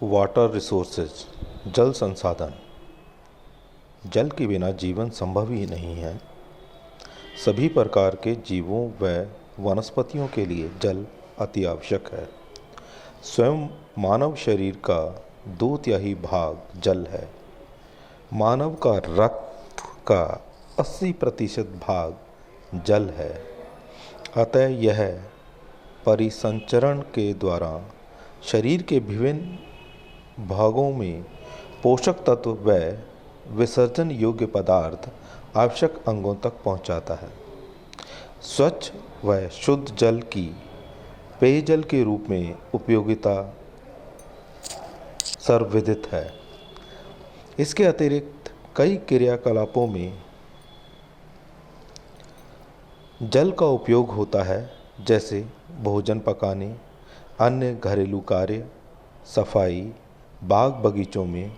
Water resources, जल संसाधन। जल के बिना जीवन संभव ही नहीं है। सभी प्रकार के जीवों व वनस्पतियों के लिए जल अति आवश्यक है। स्वयं मानव शरीर का 2/3 भाग जल है। मानव का रक्त का 80% भाग जल है। अतः यह परिसंचरण के द्वारा शरीर के विभिन्न भागों में पोषक तत्व व विसर्जन योग्य पदार्थ आवश्यक अंगों तक पहुंचाता है। स्वच्छ व शुद्ध जल की पेयजल के रूप में उपयोगिता सर्वविदित है। इसके अतिरिक्त कई क्रियाकलापों में जल का उपयोग होता है, जैसे भोजन पकाने, अन्य घरेलू कार्य, सफाई, बाग बगीचों में,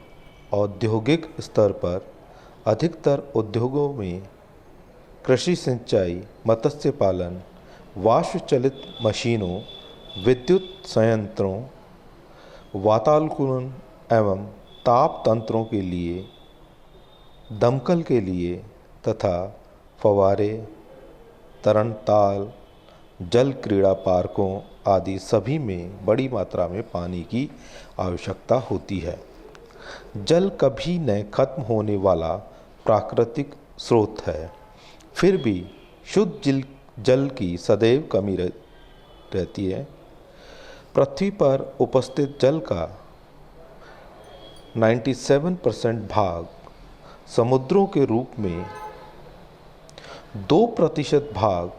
औद्योगिक स्तर पर अधिकतर उद्योगों में, कृषि सिंचाई, मत्स्य पालन, वाष्प चलित मशीनों, विद्युत संयंत्रों, वातानुकूलन एवं ताप तंत्रों के लिए, दमकल के लिए तथा फव्वारे, तरणताल, जल क्रीड़ा पार्कों आदि सभी में बड़ी मात्रा में पानी की आवश्यकता होती है। जल कभी न खत्म होने वाला प्राकृतिक स्रोत है। फिर भी शुद्ध जल की सदैव कमी रहती है। पृथ्वी पर उपस्थित जल का 97% भाग समुद्रों के रूप में, 2% भाग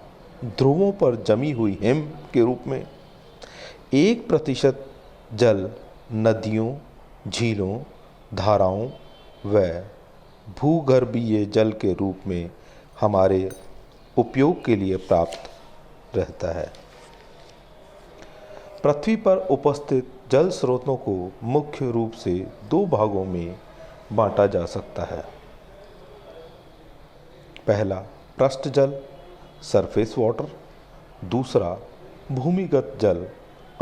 ध्रुवों पर जमी हुई हिम के रूप में, 1% जल नदियों, झीलों, धाराओं व भूगर्भीय जल के रूप में हमारे उपयोग के लिए प्राप्त रहता है। पृथ्वी पर उपस्थित जल स्रोतों को मुख्य रूप से 2 भागों में बांटा जा सकता है। पहला पृष्ठ जल, सरफेस वाटर। दूसरा भूमिगत जल,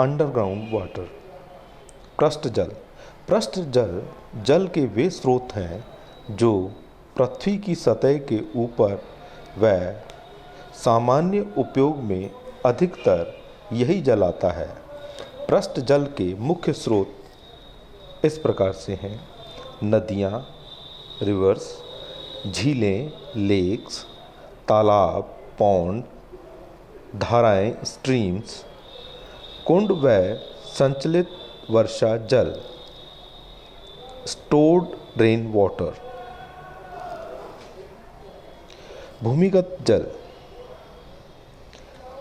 अंडरग्राउंड वाटर। पृष्ठ जल जल के वे स्रोत हैं जो पृथ्वी की सतह के ऊपर व सामान्य उपयोग में अधिकतर यही जल आता है। पृष्ठ जल के मुख्य स्रोत इस प्रकार से हैं: नदियाँ, रिवर्स, झीलें, लेक्स, तालाब, पौंड, धाराएं, स्ट्रीम्स, कुंड व संचलित वर्षा जल, स्टोर्ड रेन वाटर। भूमिगत जल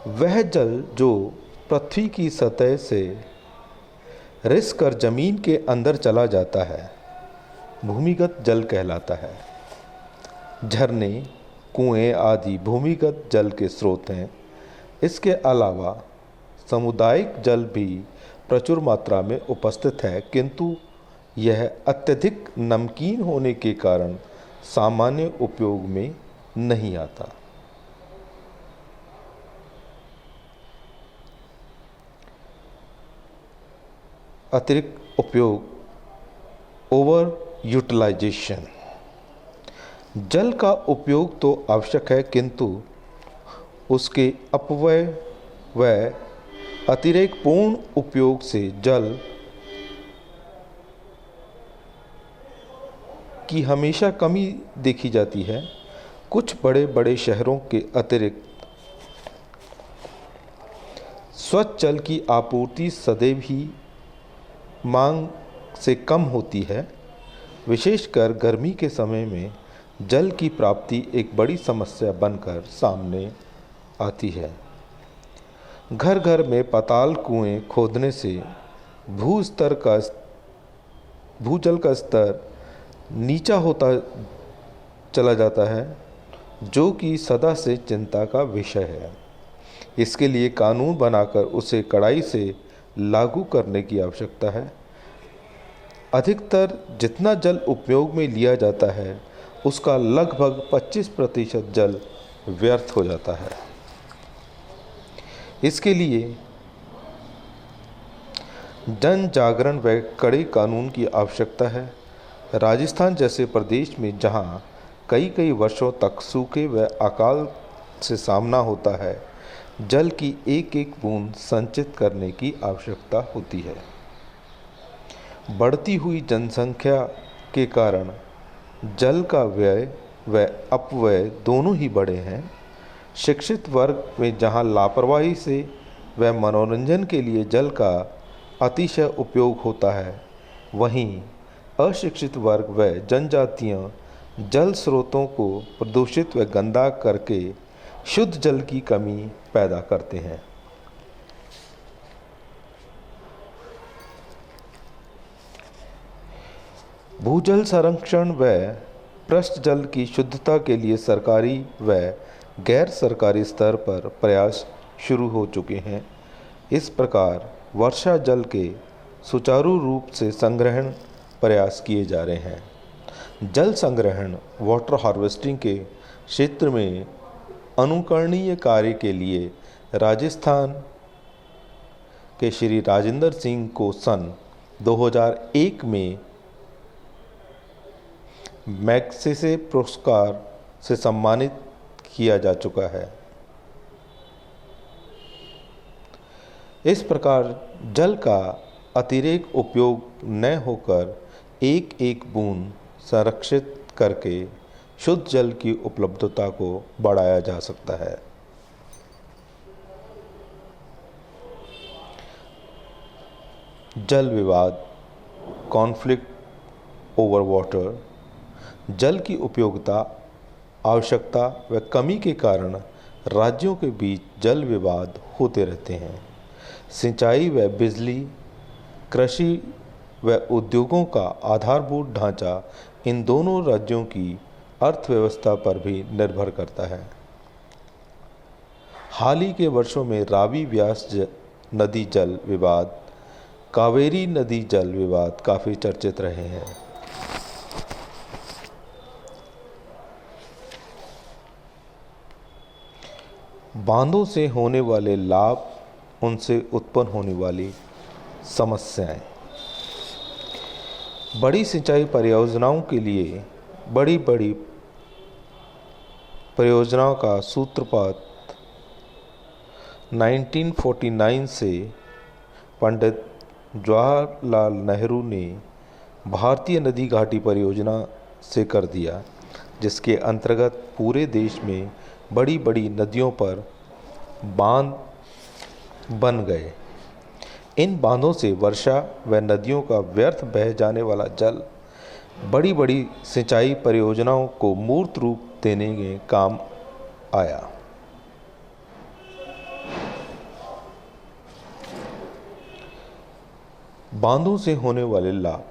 वह जल जो पृथ्वी की सतह से रिस कर जमीन के अंदर चला जाता है, भूमिगत जल कहलाता है। झरने, कुएं आदि भूमिगत जल के स्रोत हैं। इसके अलावा सामुदायिक जल भी प्रचुर मात्रा में उपस्थित है, किंतु यह अत्यधिक नमकीन होने के कारण सामान्य उपयोग में नहीं आता। अतिरिक्त उपयोग, ओवर यूटिलाइजेशन। जल का उपयोग तो आवश्यक है, किंतु उसके अपव्यय व अतिरेकपूर्ण उपयोग से जल की हमेशा कमी देखी जाती है। कुछ बड़े बड़े शहरों के अतिरिक्त स्वच्छ जल की आपूर्ति सदैव ही मांग से कम होती है। विशेषकर गर्मी के समय में जल की प्राप्ति एक बड़ी समस्या बनकर सामने आती है। घर घर में पाताल कुएं खोदने से भूजल का स्तर नीचा होता चला जाता है, जो कि सदा से चिंता का विषय है। इसके लिए कानून बनाकर उसे कड़ाई से लागू करने की आवश्यकता है। अधिकतर जितना जल उपयोग में लिया जाता है, उसका लगभग 25% जल व्यर्थ हो जाता है। इसके लिए जन जागरण व कड़े कानून की आवश्यकता है। राजस्थान जैसे प्रदेश में जहां कई कई वर्षों तक सूखे व अकाल से सामना होता है, जल की एक एक बूंद संचित करने की आवश्यकता होती है। बढ़ती हुई जनसंख्या के कारण जल का व्यय व अपव्यय दोनों ही बढ़े हैं। शिक्षित वर्ग में जहां लापरवाही से व मनोरंजन के लिए जल का अतिशय उपयोग होता है, वहीं अशिक्षित वर्ग व जनजातियां जल स्रोतों को प्रदूषित व गंदा करके शुद्ध जल की कमी पैदा करते हैं। भूजल संरक्षण व पृष्ठ जल की शुद्धता के लिए सरकारी व गैर सरकारी स्तर पर प्रयास शुरू हो चुके हैं। इस प्रकार वर्षा जल के सुचारू रूप से संग्रहण प्रयास किए जा रहे हैं। जल संग्रहण वाटर हार्वेस्टिंग के क्षेत्र में अनुकरणीय कार्य के लिए राजस्थान के श्री राजेंद्र सिंह को सन 2001 में मैग्सेसे पुरस्कार से सम्मानित किया जा चुका है। इस प्रकार जल का अतिरेक उपयोग न होकर एक एक बूंद संरक्षित करके शुद्ध जल की उपलब्धता को बढ़ाया जा सकता है। जल विवाद, कॉन्फ्लिक्ट ओवर वाटर। जल की उपयोगिता, आवश्यकता व कमी के कारण राज्यों के बीच जल विवाद होते रहते हैं। सिंचाई व बिजली, कृषि व उद्योगों का आधारभूत ढांचा इन दोनों राज्यों की अर्थव्यवस्था पर भी निर्भर करता है। हाल ही के वर्षों में रावी व्यास नदी जल विवाद, कावेरी नदी जल विवाद काफ़ी चर्चित रहे हैं। बांधों से होने वाले लाभ, उनसे उत्पन्न होने वाली समस्याएं। बड़ी सिंचाई परियोजनाओं के लिए बड़ी बड़ी परियोजनाओं का सूत्रपात 1949 से पंडित जवाहरलाल नेहरू ने भारतीय नदी घाटी परियोजना से कर दिया, जिसके अंतर्गत पूरे देश में बड़ी बड़ी नदियों पर बांध बन गए। इन बांधों से वर्षा व नदियों का व्यर्थ बह जाने वाला जल बड़ी बड़ी सिंचाई परियोजनाओं को मूर्त रूप देने में काम आया। बांधों से होने वाले लाभ।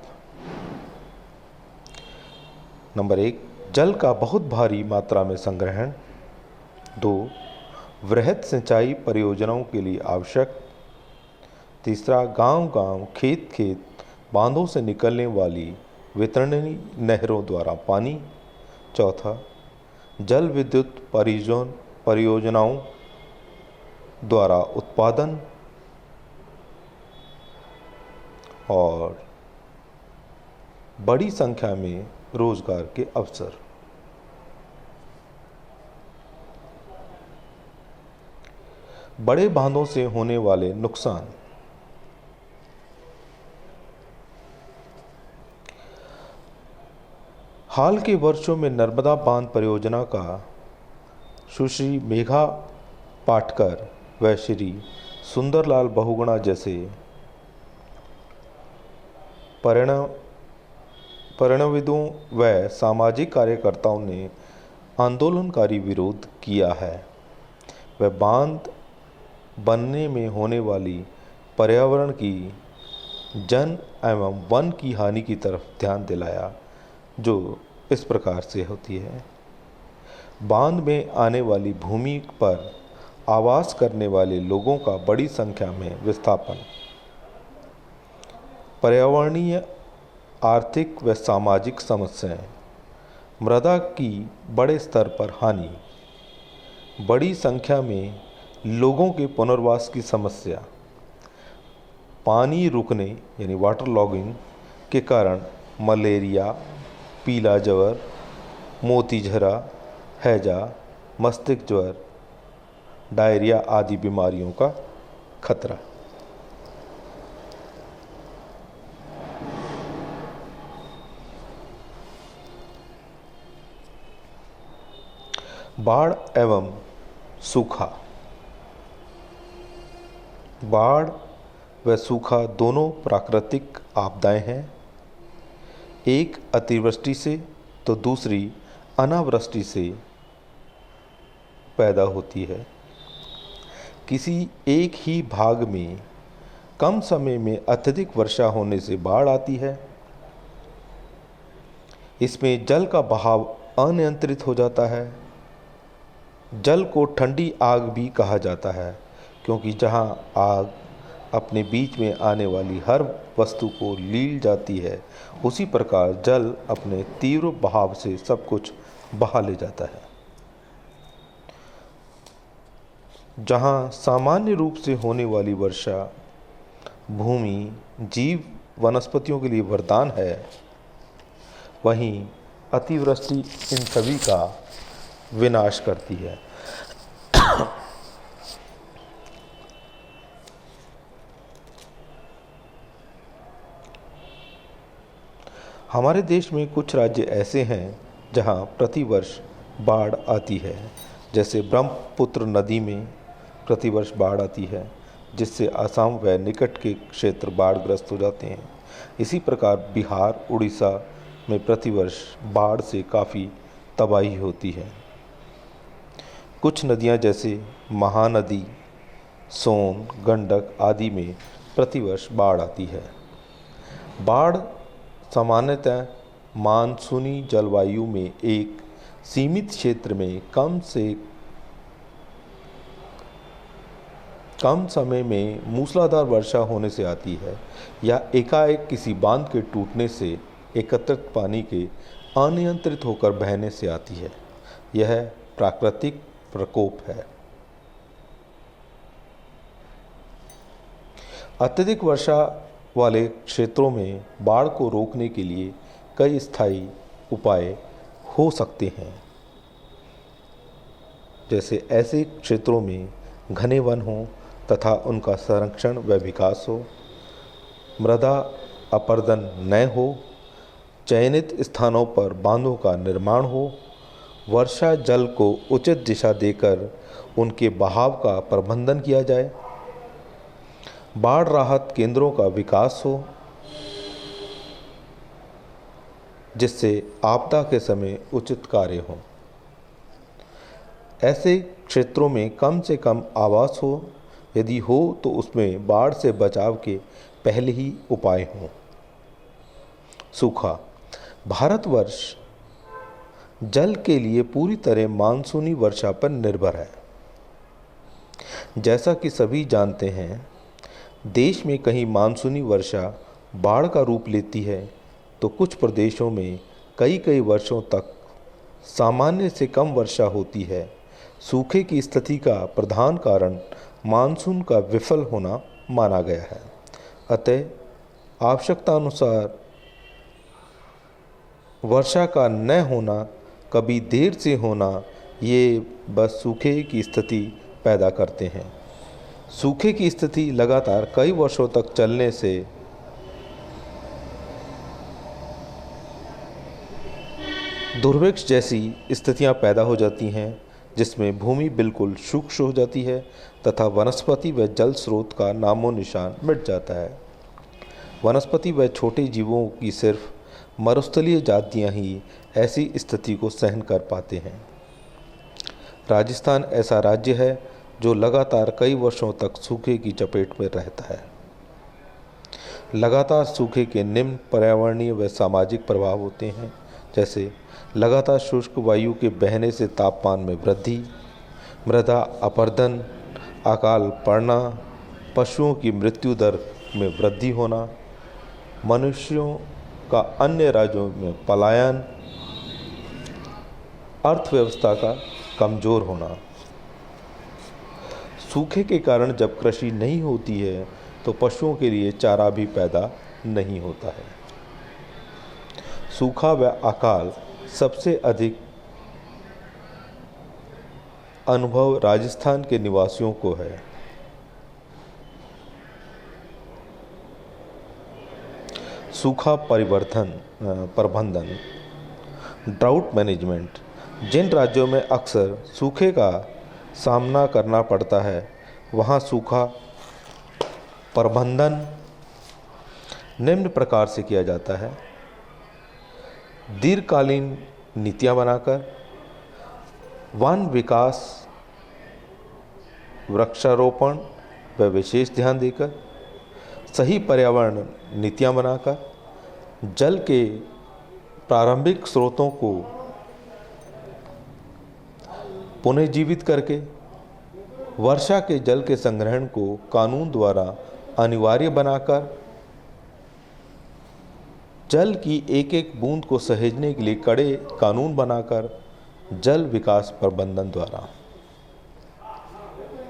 नंबर 1, जल का बहुत भारी मात्रा में संग्रहण। 2, वृहद सिंचाई परियोजनाओं के लिए आवश्यक। तीसरा, गांव-गांव, खेत-खेत बांधों से निकलने वाली वितरणी नहरों द्वारा पानी। चौथा, जल विद्युत परियोजनाओं द्वारा उत्पादन। और बड़ी संख्या में रोजगार के अवसर। बड़े बांधों से होने वाले नुकसान। हाल के वर्षों में नर्मदा बांध परियोजना का सुश्री मेघा पाटकर व श्री सुंदरलाल बहुगुणा जैसे परिणविदों व सामाजिक कार्यकर्ताओं ने आंदोलनकारी विरोध किया है। वह बांध बनने में होने वाली पर्यावरण की, जन एवं वन की हानि की तरफ ध्यान दिलाया, जो इस प्रकार से होती है। बांध में आने वाली भूमि पर आवास करने वाले लोगों का बड़ी संख्या में विस्थापन, पर्यावरणीय, आर्थिक व सामाजिक समस्याएं, मृदा की बड़े स्तर पर हानि, बड़ी संख्या में लोगों के पुनर्वास की समस्या, पानी रुकने यानी वाटर लॉगिंग के कारण मलेरिया, पीला ज्वर, मोतीझरा, हैजा, मस्तिष्क ज्वर, डायरिया आदि बीमारियों का खतरा। बाढ़ एवं सूखा। बाढ़ व सूखा दोनों प्राकृतिक आपदाएं हैं। एक अतिवृष्टि से तो दूसरी अनावृष्टि से पैदा होती है। किसी एक ही भाग में कम समय में अत्यधिक वर्षा होने से बाढ़ आती है। इसमें जल का बहाव अनियंत्रित हो जाता है। जल को ठंडी आग भी कहा जाता है, क्योंकि जहां आग अपने बीच में आने वाली हर वस्तु को लील जाती है, उसी प्रकार जल अपने तीव्र बहाव से सब कुछ बहा ले जाता है। जहां सामान्य रूप से होने वाली वर्षा भूमि, जीव, वनस्पतियों के लिए वरदान है, वहीं अतिवृष्टि इन सभी का विनाश करती है। हमारे देश में कुछ राज्य ऐसे हैं जहां प्रतिवर्ष बाढ़ आती है। जैसे ब्रह्मपुत्र नदी में प्रतिवर्ष बाढ़ आती है, जिससे असम व निकट के क्षेत्र बाढ़ग्रस्त हो जाते हैं। इसी प्रकार बिहार, उड़ीसा में प्रतिवर्ष बाढ़ से काफ़ी तबाही होती है। कुछ नदियां जैसे महानदी, सोन, गंडक आदि में प्रतिवर्ष बाढ़ आती है। बाढ़ सामान्यतः मानसूनी जलवायु में एक सीमित क्षेत्र में कम समय में मूसलाधार वर्षा होने से आती है, या एकाएक किसी बांध के टूटने से एकत्रित पानी के अनियंत्रित होकर बहने से आती है। यह प्राकृतिक प्रकोप है। अत्यधिक वर्षा वाले क्षेत्रों में बाढ़ को रोकने के लिए कई स्थायी उपाय हो सकते हैं। जैसे ऐसे क्षेत्रों में घने वन हो तथा उनका संरक्षण व विकास हो, मृदा अपरदन न हो, चयनित स्थानों पर बांधों का निर्माण हो, वर्षा जल को उचित दिशा देकर उनके बहाव का प्रबंधन किया जाए, बाढ़ राहत केंद्रों का विकास हो, जिससे आपदा के समय उचित कार्य हो। ऐसे क्षेत्रों में कम से कम आवास हो, यदि हो तो उसमें बाढ़ से बचाव के पहले ही उपाय हों। सूखा। भारतवर्ष जल के लिए पूरी तरह मानसूनी वर्षा पर निर्भर है। जैसा कि सभी जानते हैं, देश में कहीं मानसूनी वर्षा बाढ़ का रूप लेती है, तो कुछ प्रदेशों में कई वर्षों तक सामान्य से कम वर्षा होती है। सूखे की स्थिति का प्रधान कारण मानसून का विफल होना माना गया है। अतः आवश्यकता अनुसार वर्षा का न होना, कभी देर से होना, ये बस सूखे की स्थिति पैदा करते हैं। सूखे की स्थिति लगातार कई वर्षों तक चलने से दुर्भिक्ष जैसी स्थितियां पैदा हो जाती हैं, जिसमें भूमि बिल्कुल शुष्क हो जाती है तथा वनस्पति व जल स्रोत का नामो निशान मिट जाता है। वनस्पति व छोटे जीवों की सिर्फ मरुस्थलीय जातियां ही ऐसी स्थिति को सहन कर पाते हैं। राजस्थान ऐसा राज्य है जो लगातार कई वर्षों तक सूखे की चपेट में रहता है। लगातार सूखे के निम्न पर्यावरणीय व सामाजिक प्रभाव होते हैं, जैसे लगातार शुष्क वायु के बहने से तापमान में वृद्धि, मृदा अपरदन, अकाल पड़ना, पशुओं की मृत्यु दर में वृद्धि होना, मनुष्यों का अन्य राज्यों में पलायन, अर्थव्यवस्था का कमजोर होना। सूखे के कारण जब कृषि नहीं होती है तो पशुओं के लिए चारा भी पैदा नहीं होता है। सूखा व अकाल सबसे अधिक अनुभव राजस्थान के निवासियों को है। सूखा प्रबंधन, ड्राउट मैनेजमेंट। जिन राज्यों में अक्सर सूखे का सामना करना पड़ता है वहाँ सूखा प्रबंधन निम्न प्रकार से किया जाता है। दीर्घकालीन नीतियाँ बनाकर, वन विकास, वृक्षारोपण व विशेष ध्यान देकर, सही पर्यावरण नीतियाँ बनाकर, जल के प्रारंभिक स्रोतों को पुनर्जीवित करके, वर्षा के जल के संग्रहण को कानून द्वारा अनिवार्य बनाकर, जल की एक एक बूंद को सहेजने के लिए कड़े कानून बनाकर, जल विकास प्रबंधन द्वारा